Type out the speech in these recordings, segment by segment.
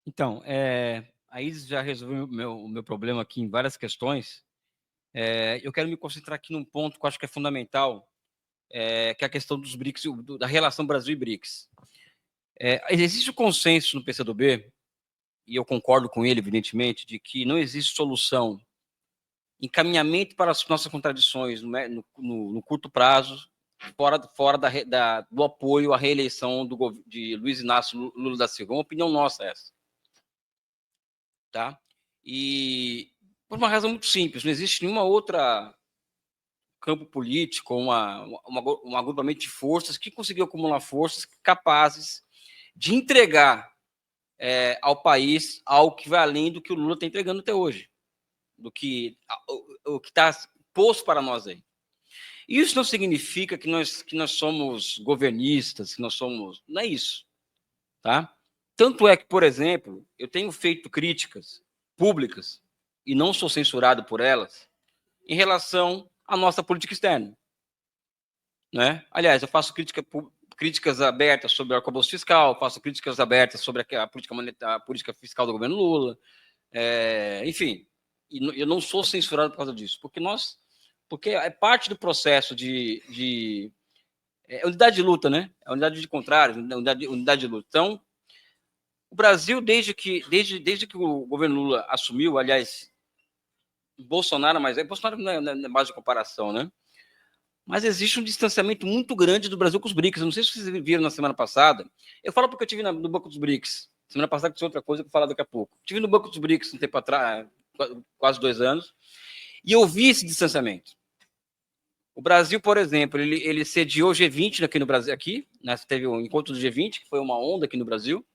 Então, a Isis já resolveu o meu problema aqui em várias questões. Eu quero me concentrar aqui num ponto que eu acho que é fundamental, que é a questão dos BRICS, da relação Brasil e BRICS. Existe o consenso no PCdoB, e eu concordo com ele, evidentemente, de que não existe solução, encaminhamento para as nossas contradições no curto prazo, fora do apoio à reeleição de Luiz Inácio Lula da Silva. Uma opinião nossa essa. Tá? E por uma razão muito simples, não existe nenhuma outra campo político, um agrupamento de forças que conseguiu acumular forças capazes de entregar ao país algo que vai além do que o Lula está entregando até hoje, do que o que está posto para nós aí. Isso não significa que nós somos governistas, que nós somos. Não é isso. Tá? Tanto é que, por exemplo, eu tenho feito críticas públicas e não sou censurado por elas em relação à nossa política externa. Né? Aliás, eu faço críticas abertas sobre o arcabouço fiscal, faço críticas abertas sobre a política fiscal do governo Lula, enfim, e eu não sou censurado por causa disso, porque é parte do processo de unidade de luta, né? É unidade de contrários, unidade de luta. Então, o Brasil, desde que o governo Lula assumiu, aliás, Bolsonaro não é base de comparação, né? Mas existe um distanciamento muito grande do Brasil com os BRICS. Eu não sei se vocês viram na semana passada. Eu falo porque eu estive no Banco dos BRICS. Semana passada tinha outra coisa que eu vou falar daqui a pouco. Estive no Banco dos BRICS um tempo atrás, quase 2 anos, e eu vi esse distanciamento. O Brasil, por exemplo, ele sediou o G20 aqui no Brasil, né? Teve um encontro do G20, que foi uma onda aqui no Brasil.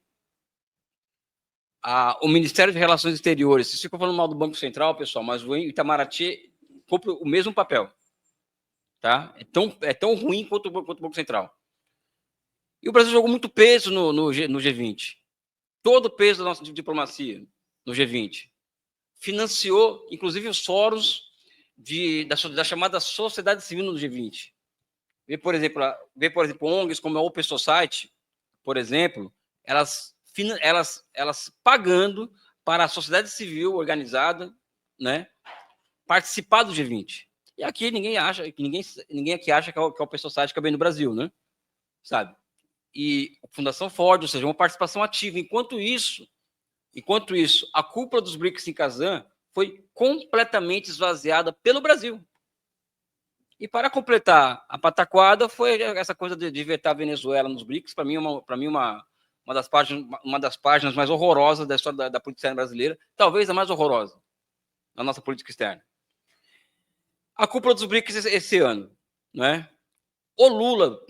O Ministério de Relações Exteriores, vocês ficam falando mal do Banco Central, pessoal, mas o Itamaraty cumpre o mesmo papel. Tá? É tão ruim quanto o Banco Central. E o Brasil jogou muito peso no G20. Todo o peso da nossa diplomacia no G20. Financiou, inclusive, os fóruns da chamada sociedade civil no G20. Vê, por exemplo, ONGs como a Open Society, por exemplo, elas pagando para a sociedade civil organizada, né, participar do G20. E aqui ninguém aqui acha que a Open Society cabe no Brasil, né? Sabe? E a Fundação Ford, ou seja, uma participação ativa. Enquanto isso, a cúpula dos BRICS em Kazan foi completamente esvaziada pelo Brasil. E para completar a pataquada foi essa coisa de vetar a Venezuela nos BRICS. Para mim, uma das páginas mais horrorosas da história da política externa brasileira, talvez a mais horrorosa da nossa política externa. A cúpula dos BRICS esse ano, né? O Lula,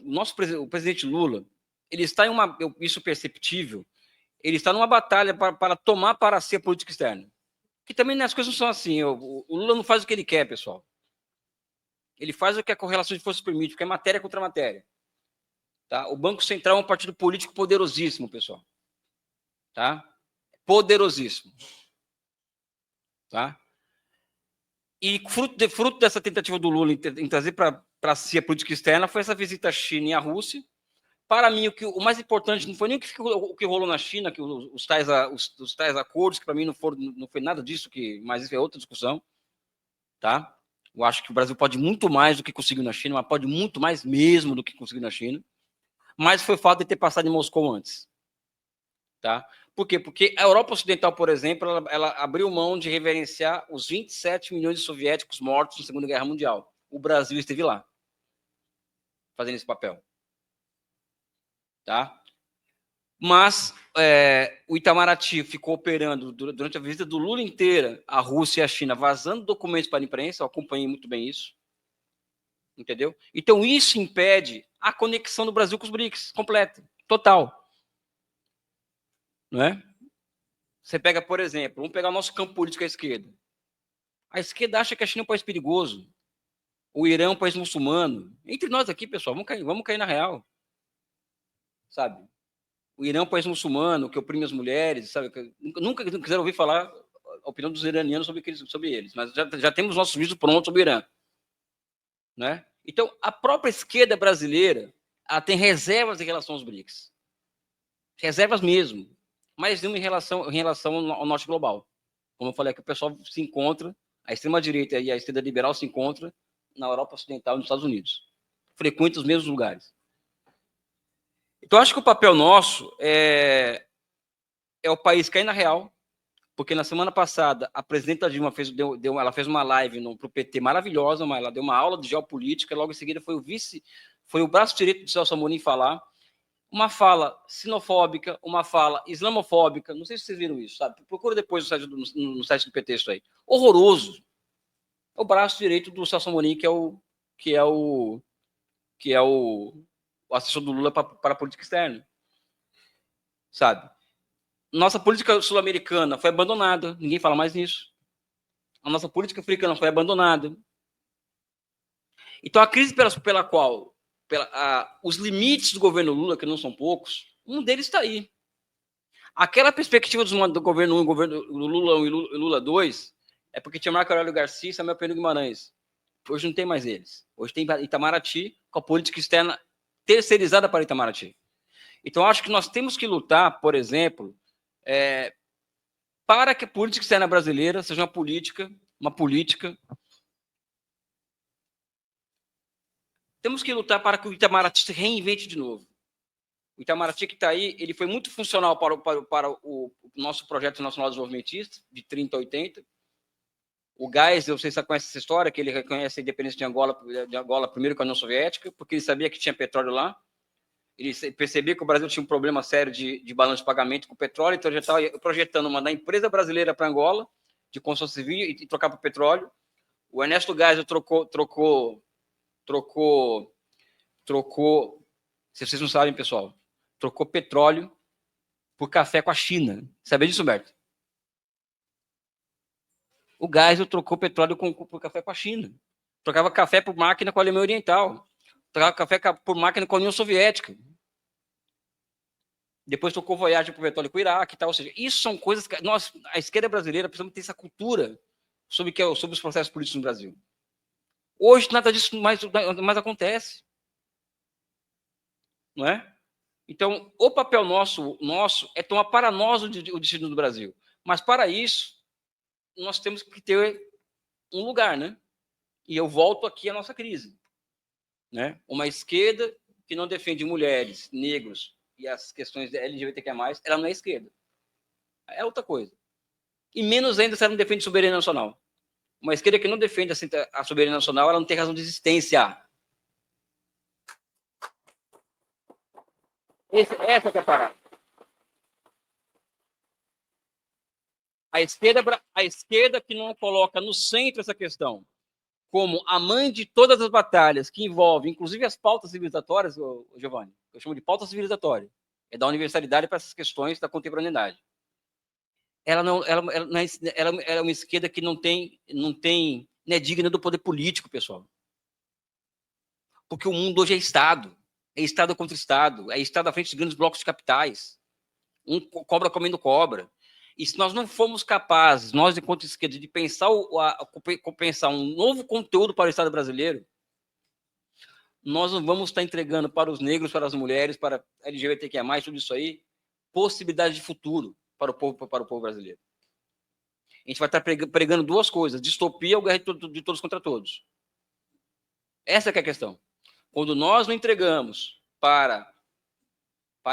o presidente Lula, ele está isso é perceptível, ele está numa batalha para tomar para si a política externa. Que também as coisas não são assim. O Lula não faz o que ele quer, pessoal. Ele faz o que a correlação de forças permite, porque é matéria contra matéria. Tá? O Banco Central é um partido político poderosíssimo, pessoal. Tá? Poderosíssimo. Tá? E fruto dessa tentativa do Lula em trazer para si a política externa foi essa visita à China e à Rússia. Para mim, o mais importante não foi nem o que rolou na China, que os tais acordos, que para mim não foi nada disso, mas isso é outra discussão. Tá? Eu acho que o Brasil pode muito mais do que conseguiu na China, mas pode muito mais mesmo do que conseguiu na China. Mas foi o fato de ter passado em Moscou antes. Tá? Por quê? Porque a Europa Ocidental, por exemplo, ela abriu mão de reverenciar os 27 milhões de soviéticos mortos na Segunda Guerra Mundial. O Brasil esteve lá, fazendo esse papel. Tá? Mas o Itamaraty ficou operando durante a visita do Lula inteira, a Rússia e a China, vazando documentos para a imprensa, eu acompanhei muito bem isso. Entendeu? Então, isso impede a conexão do Brasil com os BRICS, completa, total. Não é? Você pega, por exemplo, vamos pegar o nosso campo político à esquerda. A esquerda acha que a China é um país perigoso, o Irã é um país muçulmano. Entre nós aqui, pessoal, vamos cair na real. Sabe? O Irã é um país muçulmano que oprime as mulheres, sabe? Nunca quiseram ouvir falar a opinião dos iranianos sobre eles, mas já temos nossos vídeos prontos sobre o Irã. Né? Então, a própria esquerda brasileira ela tem reservas em relação aos BRICS. Reservas mesmo. mais uma em relação ao norte global. Como eu falei, que o pessoal se encontra, a extrema-direita e a esquerda liberal se encontram na Europa Ocidental e nos Estados Unidos. Frequentam os mesmos lugares. Então, acho que o papel nosso é o país cair na real, porque na semana passada a presidenta Dilma ela fez uma live para o PT maravilhosa, mas ela deu uma aula de geopolítica, logo em seguida foi o braço direito do Celso Amorim falar, uma fala sinofóbica, uma fala islamofóbica, não sei se vocês viram isso, sabe? Procura depois no site do PT isso aí. Horroroso. É o braço direito do Celso Amorim, que é o assessor do Lula para a política externa, sabe? Nossa política sul-americana foi abandonada, ninguém fala mais nisso. A nossa política africana foi abandonada. Então, a crise pela qual os limites do governo Lula, que não são poucos, um deles está aí. Aquela perspectiva do governo 1, governo Lula 1 e Lula 2, é porque tinha Marco Aurélio Garcia e Samuel Pênio Guimarães. Hoje não tem mais eles. Hoje tem Itamaraty, com a política externa terceirizada para Itamaraty. Então, acho que nós temos que lutar, por exemplo, para que a política externa brasileira seja uma política. Temos que lutar para que o Itamaraty se reinvente de novo. O Itamaraty que está aí, ele foi muito funcional para o nosso projeto nacional desenvolvimentista, de 30 a 80. O Geisel, vocês conhecem essa história, que ele reconhece a independência de Angola primeiro com a União Soviética, porque ele sabia que tinha petróleo lá. Ele percebia que o Brasil tinha um problema sério de balanço de pagamento com o petróleo, então já estava projetando mandar empresa brasileira para Angola, de construção civil, e trocar para o petróleo. O Ernesto Geisel trocou, se vocês não sabem, pessoal, trocou petróleo por café com a China. Sabia disso, Humberto? O Geisel trocou petróleo por café com a China. Trocava café por máquina com a Alemanha Oriental. Trocava café por máquina com a União Soviética. Depois trocou Voyage por petróleo com o Iraque e tal. Ou seja, isso são coisas que nós, a esquerda brasileira, precisamos ter essa cultura sobre os processos políticos no Brasil. Hoje, nada disso mais acontece. Não é? Então, o papel nosso é tomar para nós o destino do Brasil. Mas, para isso, nós temos que ter um lugar, né? E eu volto aqui à nossa crise. Né? Uma esquerda que não defende mulheres, negros e as questões LGBTQ+, ela não é esquerda. É outra coisa. E menos ainda se ela não defende soberania nacional. Uma esquerda que não defende a soberania nacional, ela não tem razão de existência. Essa que é a parada. A esquerda que não coloca no centro essa questão como a mãe de todas as batalhas que envolvem, inclusive as pautas civilizatórias, Giovanni, eu chamo de pauta civilizatória, é da universalidade para essas questões da contemporaneidade. Ela é uma esquerda que não é digna do poder político, pessoal. Porque o mundo hoje é Estado contra Estado, é Estado à frente de grandes blocos de capitais, um cobra comendo cobra. E se nós não formos capazes, nós, enquanto esquerda, de pensar um novo conteúdo para o Estado brasileiro, nós não vamos estar entregando para os negros, para as mulheres, para a LGBTQIA+, tudo isso aí, possibilidade de futuro para o povo brasileiro. A gente vai estar pregando duas coisas, distopia ou guerra de todos contra todos. Essa que é a questão. Quando nós não entregamos para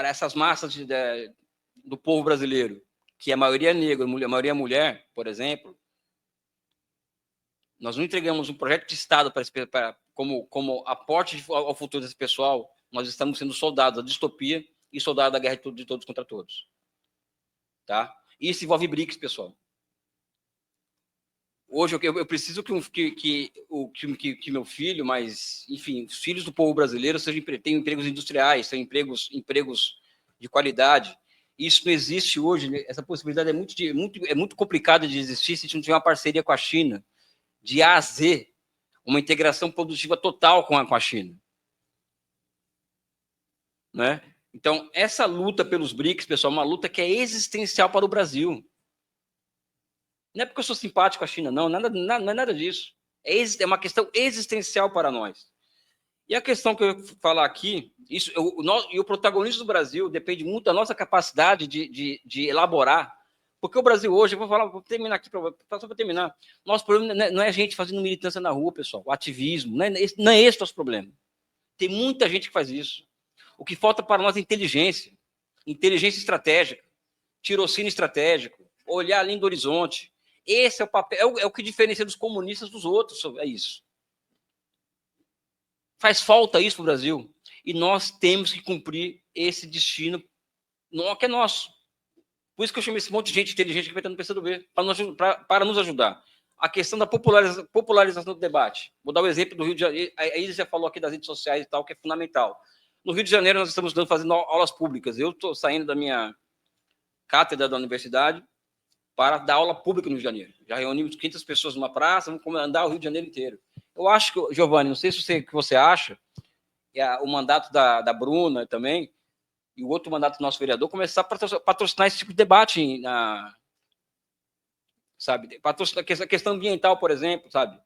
essas massas do povo brasileiro, que a maioria é negra, a maioria é mulher, por exemplo, nós não entregamos um projeto de Estado como aporte ao futuro desse pessoal, nós estamos sendo soldados da distopia e soldados da guerra de todos contra todos. Tá? Isso envolve BRICS, pessoal. Hoje eu preciso que meu filho, mas, enfim, os filhos do povo brasileiro tenham empregos industriais, tenham empregos de qualidade. Isso não existe hoje, né? Essa possibilidade é muito complicada de existir se a gente não tiver uma parceria com a China, de A a Z, uma integração produtiva total com a China. Né? Então, essa luta pelos BRICS, pessoal, é uma luta que é existencial para o Brasil. Não é porque eu sou simpático à China, não é nada disso. É uma questão existencial para nós. E a questão que eu ia falar aqui, e o protagonismo do Brasil depende muito da nossa capacidade de elaborar, porque o Brasil hoje, vou terminar aqui, só para terminar, nosso problema não é a gente fazendo militância na rua, pessoal, o ativismo, não é esse o nosso problema. Tem muita gente que faz isso. O que falta para nós é inteligência estratégica, tirocínio estratégico, olhar além do horizonte. Esse é o papel, é o que diferencia dos comunistas dos outros, é isso. Faz falta isso para o Brasil. E nós temos que cumprir esse destino que é nosso. Por isso que eu chamei esse monte de gente inteligente que vai estar no PCdoB, para nos ajudar. A questão da popularização do debate. Vou dar o exemplo do Rio de Janeiro. A Isis já falou aqui das redes sociais e tal, que é fundamental. No Rio de Janeiro, nós estamos fazendo aulas públicas. Eu estou saindo da minha cátedra da universidade para dar aula pública no Rio de Janeiro. Já reunimos 500 pessoas numa praça, vamos andar o Rio de Janeiro inteiro. Eu acho que, Giovanni, não sei se o que você acha, o mandato da Bruna também, e o outro mandato do nosso vereador, começar a patrocinar esse tipo de debate, sabe? Patrocinar a questão ambiental, por exemplo, sabe?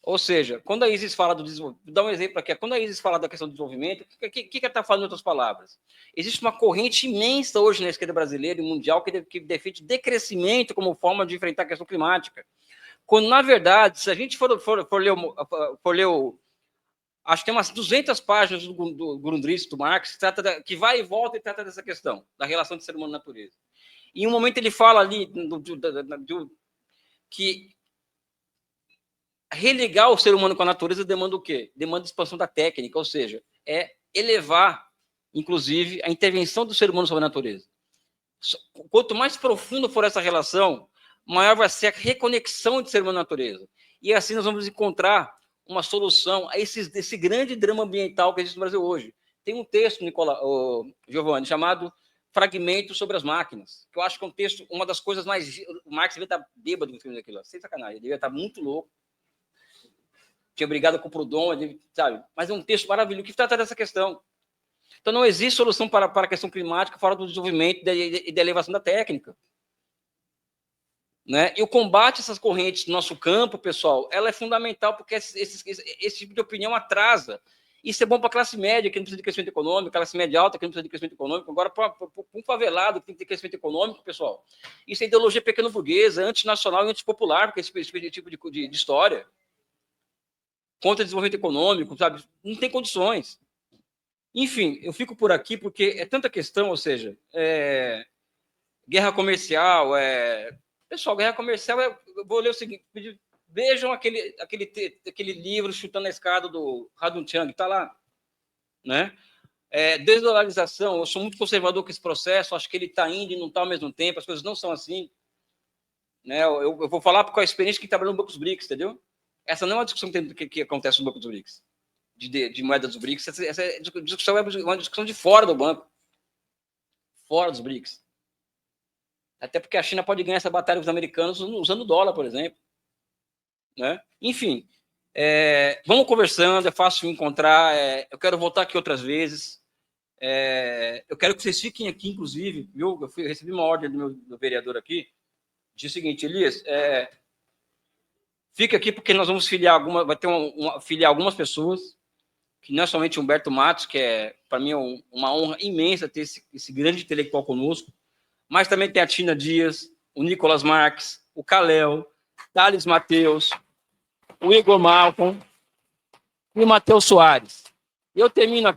Ou seja, quando a Isis fala do desenvolvimento, vou dar um exemplo aqui, quando a Isis fala da questão do desenvolvimento, o que ela está falando em outras palavras? Existe uma corrente imensa hoje na esquerda brasileira e mundial que defende decrescimento como forma de enfrentar a questão climática. Quando, na verdade, se a gente for ler acho que tem umas 200 páginas do Grundrisse, do Marx, que vai e volta e trata dessa questão, da relação de ser humano e natureza. E em um momento ele fala ali que religar o ser humano com a natureza demanda o quê? Demanda expansão da técnica, ou seja, é elevar, inclusive, a intervenção do ser humano sobre a natureza. Quanto mais profunda for essa relação, maior vai ser a reconexão de ser humano à natureza. E assim nós vamos encontrar uma solução a esse grande drama ambiental que existe no Brasil hoje. Tem um texto, Giovanni, chamado Fragmentos sobre as Máquinas, que eu acho que é um texto, uma das coisas mais... O Marx devia estar bêbado no filme daquilo, sem sacanagem, ele devia estar muito louco. Tinha brigado com o Proudhon, sabe? Mas é um texto maravilhoso que trata dessa questão. Então, não existe solução para a questão climática fora do desenvolvimento e da elevação da técnica. Né? E o combate a essas correntes no nosso campo, pessoal, ela é fundamental, porque esse tipo de opinião atrasa. Isso é bom para a classe média, que não precisa de crescimento econômico, classe média alta, que não precisa de crescimento econômico. Agora, para um favelado que tem que ter crescimento econômico, pessoal, isso é ideologia pequeno-burguesa, antinacional e antipopular, porque esse tipo de história. Contra o desenvolvimento econômico, sabe? Não tem condições. Enfim, eu fico por aqui porque é tanta questão, ou seja, guerra comercial, pessoal, guerra comercial, eu vou ler o seguinte, vejam aquele livro Chutando a Escada do Radun Chang, está lá, né? Desdolarização, eu sou muito conservador com esse processo, acho que ele está indo e não está ao mesmo tempo, as coisas não são assim, né? Eu vou falar com a experiência que trabalhou no Banco dos BRICS, entendeu? Essa não é uma discussão que acontece no Banco dos BRICS, de moeda dos BRICS. Essa discussão é uma discussão de fora do banco, fora dos BRICS. Até porque a China pode ganhar essa batalha com os americanos usando o dólar, por exemplo. Né? Enfim, vamos conversando, é fácil encontrar. Eu quero voltar aqui outras vezes. Eu quero que vocês fiquem aqui, inclusive, viu? Eu recebi uma ordem do vereador aqui, diz o seguinte, Elias, fica aqui porque nós vamos filiar algumas pessoas, que não é somente Humberto Matos, que para mim, uma honra imensa ter esse grande intelectual conosco, mas também tem a Tina Dias, o Nicolas Marques, o Kalel, Thales Mateus, o Igor Malcolm e o Matheus Soares. Eu termino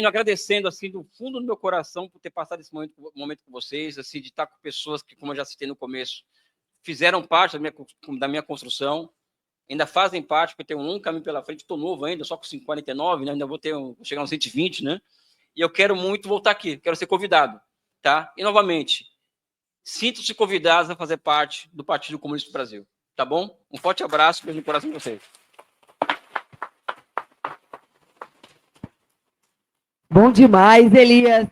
agradecendo assim, do fundo do meu coração por ter passado esse momento com vocês, assim, de estar com pessoas que, como eu já citei no começo, fizeram parte da minha construção, ainda fazem parte, porque tem um longo caminho pela frente, estou novo ainda, só com 49, né? Ainda vou chegar uns 120, né? E eu quero muito voltar aqui, quero ser convidado, tá? E, novamente, sintam-se convidados a fazer parte do Partido Comunista do Brasil, tá bom? Um forte abraço, beijo no coração de vocês. Bom demais, Elias.